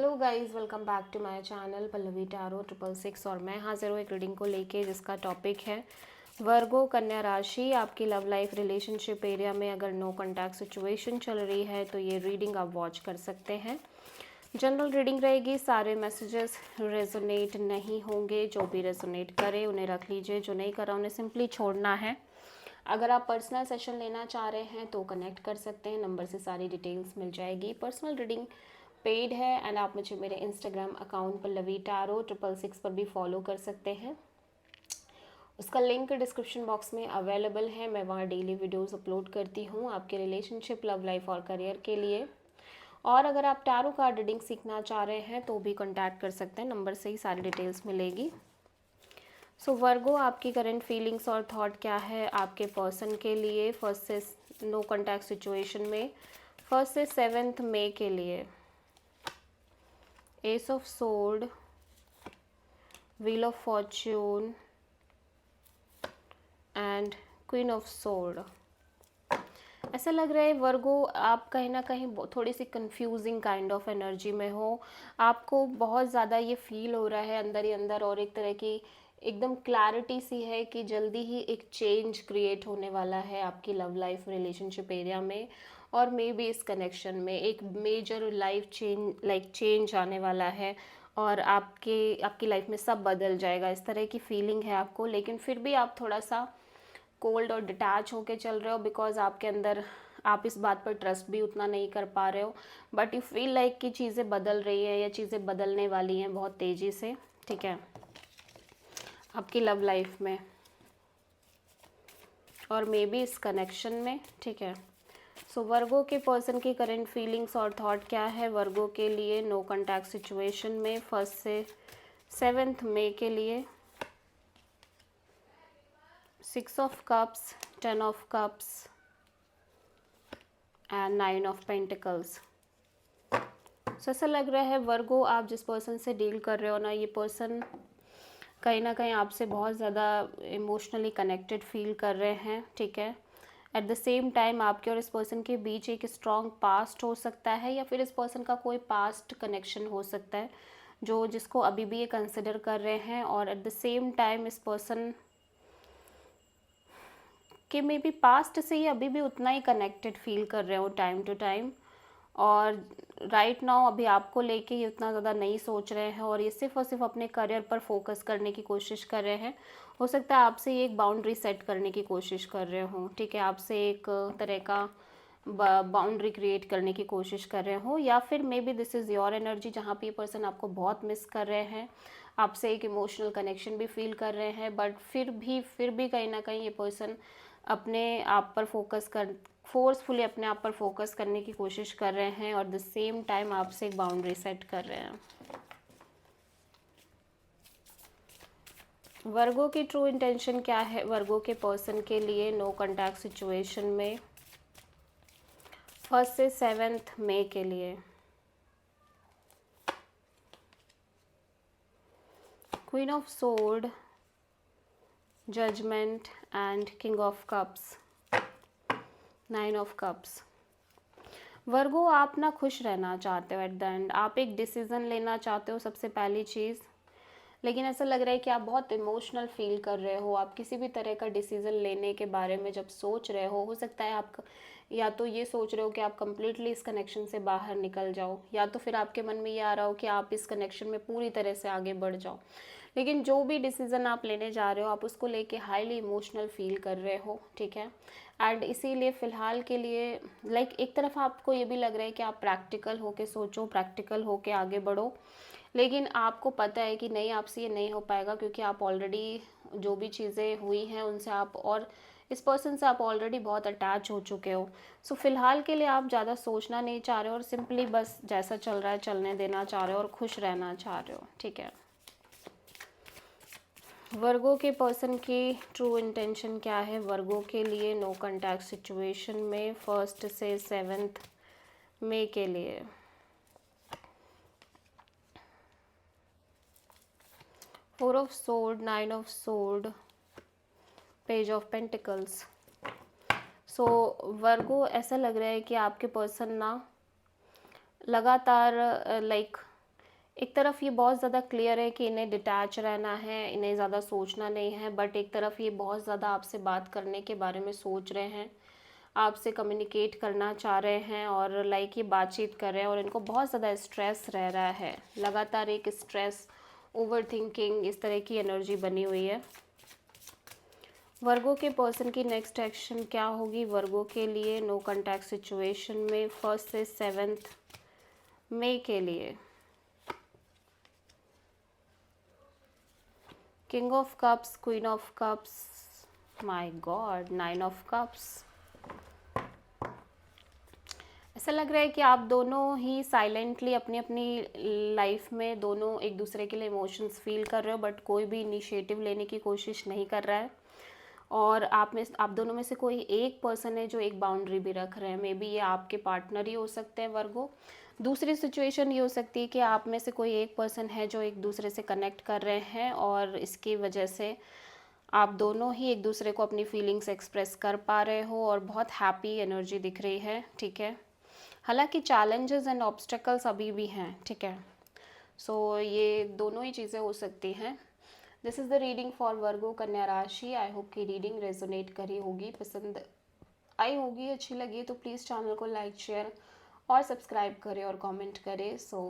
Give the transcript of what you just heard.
Hello guys, welcome back to my channel Pallavi tarot 666 और मैं हाजिर हूँ एक रीडिंग को लेके जिसका टॉपिक है वर्गो कन्या राशि। आपकी लव लाइफ रिलेशनशिप एरिया में अगर नो कॉन्टैक्ट सिचुएशन चल रही है तो ये रीडिंग आप वॉच कर सकते हैं। जनरल रीडिंग रहेगी, सारे मैसेजेस रेजोनेट नहीं होंगे। जो भी रेजोनेट करे उन्हें रख लीजिए, जो नहीं करा उन्हें सिंपली छोड़ना है। अगर आप पर्सनल सेशन लेना चाह रहे हैं तो कनेक्ट कर सकते हैं, नंबर से सारी डिटेल्स मिल जाएगी। पर्सनल रीडिंग पेड है एंड आप मुझे मेरे इंस्टाग्राम अकाउंट पल्लवी टैरो 666 पर भी फॉलो कर सकते हैं। उसका लिंक डिस्क्रिप्शन बॉक्स में अवेलेबल है। मैं वहाँ डेली वीडियोस अपलोड करती हूँ आपके रिलेशनशिप, लव लाइफ और करियर के लिए। और अगर आप टैरो कार्ड रीडिंग सीखना चाह रहे हैं तो भी कॉन्टैक्ट कर सकते हैं, नंबर से ही सारी डिटेल्स मिलेगी। सो वर्गो, आपकी करंट फीलिंग्स और थॉट क्या है आपके पर्सन के लिए फर्स्ट से नो कॉन्टैक्ट सिचुएशन में, फर्स्ट से 7 मई के लिए। S of sword, wheel of Fortune and queen of sword. ऐसा लग रहा है वर्गो आप कहीं ना कहीं थोड़ी सी कंफ्यूजिंग काइंड ऑफ एनर्जी में हो। आपको बहुत ज़्यादा ये फील हो रहा है अंदर ही अंदर, और एक तरह की एकदम क्लैरिटी सी है कि जल्दी ही एक चेंज क्रिएट होने वाला है आपकी लव लाइफ रिलेशनशिप एरिया में। और मे बी इस कनेक्शन में एक मेजर लाइफ चेंज आने वाला है और आपकी लाइफ में सब बदल जाएगा, इस तरह की फीलिंग है आपको। लेकिन फिर भी आप थोड़ा सा कोल्ड और डिटैच होके चल रहे हो, बिकॉज आपके अंदर आप इस बात पर ट्रस्ट भी उतना नहीं कर पा रहे हो। बट यू फील लाइक कि चीज़ें बदल रही है या चीज़ें बदलने वाली हैं बहुत तेज़ी से, ठीक है, आपकी लव लाइफ में और मे बी इस कनेक्शन में, ठीक है। सो वर्गो के पर्सन की करंट फीलिंग्स और थॉट क्या है वर्गो के लिए नो कॉन्टैक्ट सिचुएशन में फर्स्ट से 7 मई के लिए। 6 of cups, 10 of cups and 9 of pentacles. So ऐसा लग रहा है वर्गो, आप जिस पर्सन से डील कर रहे हो ना, ये पर्सन कहीं ना कहीं आपसे बहुत ज़्यादा इमोशनली कनेक्टेड फील कर रहे हैं, ठीक है। एट द सेम टाइम आपके और इस पर्सन के बीच एक स्ट्रॉन्ग पास्ट हो सकता है, या फिर इस पर्सन का कोई पास्ट कनेक्शन हो सकता है जिसको अभी भी ये कंसिडर कर रहे हैं। और एट द सेम टाइम इस पर्सन के मे बी पास्ट से ही अभी भी उतना ही कनेक्टेड फील कर रहे हो टाइम टू टाइम, और राइट नाउ अभी आपको लेके ये उतना ज़्यादा नहीं सोच रहे हैं और ये सिर्फ और सिर्फ अपने करियर पर फोकस करने की कोशिश कर रहे हैं। हो सकता है आपसे ये एक बाउंड्री सेट करने की कोशिश कर रहे हो, ठीक है, आपसे एक तरह का बाउंड्री क्रिएट करने की कोशिश कर रहे हो, या फिर may be this is your energy जहाँ पे ये पर्सन आपको बहुत मिस कर रहे हैं, आपसे एक इमोशनल कनेक्शन भी फील कर रहे हैं। बट फिर भी कहीं ना कहीं ये पर्सन अपने आप पर फोर्सफुली अपने आप पर फोकस करने की कोशिश कर रहे हैं और द सेम टाइम आपसे एक बाउंड्री सेट कर रहे हैं। वर्गो की ट्रू इंटेंशन क्या है वर्गो के पर्सन के लिए नो कॉन्टैक्ट सिचुएशन में फर्स्ट से 7 मई के लिए। Queen of sword, judgment and king of cups, 9 of cups. Virgo, आप ना खुश रहना चाहते हो एट द एंड, आप एक डिसीज़न लेना चाहते हो सबसे पहली चीज़। लेकिन ऐसा लग रहा है कि आप बहुत इमोशनल फील कर रहे हो। आप किसी भी तरह का डिसीज़न लेने के बारे में जब सोच रहे हो सकता है आप या तो ये सोच रहे हो कि आप कम्प्लीटली इस कनेक्शन से बाहर निकल जाओ, या तो फिर आपके मन में ये आ रहा हो कि आप इस कनेक्शन में पूरी तरह से आगे बढ़ जाओ। लेकिन जो भी डिसीज़न आप लेने जा रहे हो आप उसको लेके हाईली इमोशनल फील कर रहे हो, ठीक है। एंड इसीलिए फ़िलहाल के लिए एक तरफ आपको ये भी लग रहा है कि आप प्रैक्टिकल होके सोचो, प्रैक्टिकल होके आगे बढ़ो। लेकिन आपको पता है कि नहीं, आपसे ये नहीं हो पाएगा, क्योंकि आप ऑलरेडी जो भी चीज़ें हुई हैं उनसे आप और इस पर्सन से आप ऑलरेडी बहुत अटैच हो चुके हो। सो फिलहाल के लिए आप ज़्यादा सोचना नहीं चाह रहे हो और सिंपली बस जैसा चल रहा है चलने देना चाह रहे हो और खुश रहना चाह रहे हो, ठीक है। वर्गो के पर्सन की ट्रू इंटेंशन क्या है वर्गो के लिए नो कॉन्टैक्ट सिचुएशन में फर्स्ट से 7 मई के लिए। Four of sword, 9 of sword, page of pentacles. So Virgo, ऐसा लग रहा है कि आपके पर्सन ना लगातार एक तरफ ये बहुत ज़्यादा क्लियर है कि इन्हें डिटैच रहना है, इन्हें ज़्यादा सोचना नहीं है, बट एक तरफ ये बहुत ज़्यादा आपसे बात करने के बारे में सोच रहे हैं, आपसे कम्युनिकेट करना चाह रहे हैं और लाइक ये बातचीत कर रहे हैं और इनको बहुत ज़्यादा स्ट्रेस रह रहा है, लगातार एक स्ट्रेस, ओवर थिंकिंग, इस तरह की एनर्जी बनी हुई है। वर्गो के पर्सन की नेक्स्ट एक्शन क्या होगी वर्गो के लिए नो कॉन्टैक्ट सिचुएशन में 1 से 7 मई के लिए? King of cups, queen of cups, my God, 9 of cups. ऐसा लग रहा है कि आप दोनों ही साइलेंटली अपनी अपनी लाइफ में दोनों एक दूसरे के लिए इमोशंस फील कर रहे हो, बट कोई भी इनिशिएटिव लेने की कोशिश नहीं कर रहा है। और आप दोनों में से कोई एक पर्सन है जो एक बाउंड्री भी रख रहे हैं, मे बी ये आपके पार्टनर ही हो सकते हैं वर्गो। दूसरी सिचुएशन ये हो सकती है कि आप में से कोई एक पर्सन है जो एक दूसरे से कनेक्ट कर रहे हैं और इसकी वजह से आप दोनों ही एक दूसरे को अपनी फीलिंग्स एक्सप्रेस कर पा रहे हो और बहुत हैप्पी एनर्जी दिख रही है, ठीक है। हालांकि चैलेंजेस एंड ऑब्स्टेकल्स अभी भी हैं, ठीक है। सो ये दोनों ही चीज़ें हो सकती हैं। This is the reading for Virgo कन्या राशि। आई होप कि रीडिंग रेजोनेट करी होगी, पसंद आई होगी, अच्छी लगी तो प्लीज़ चैनल को लाइक शेयर और सब्सक्राइब करें और कमेंट करें। सो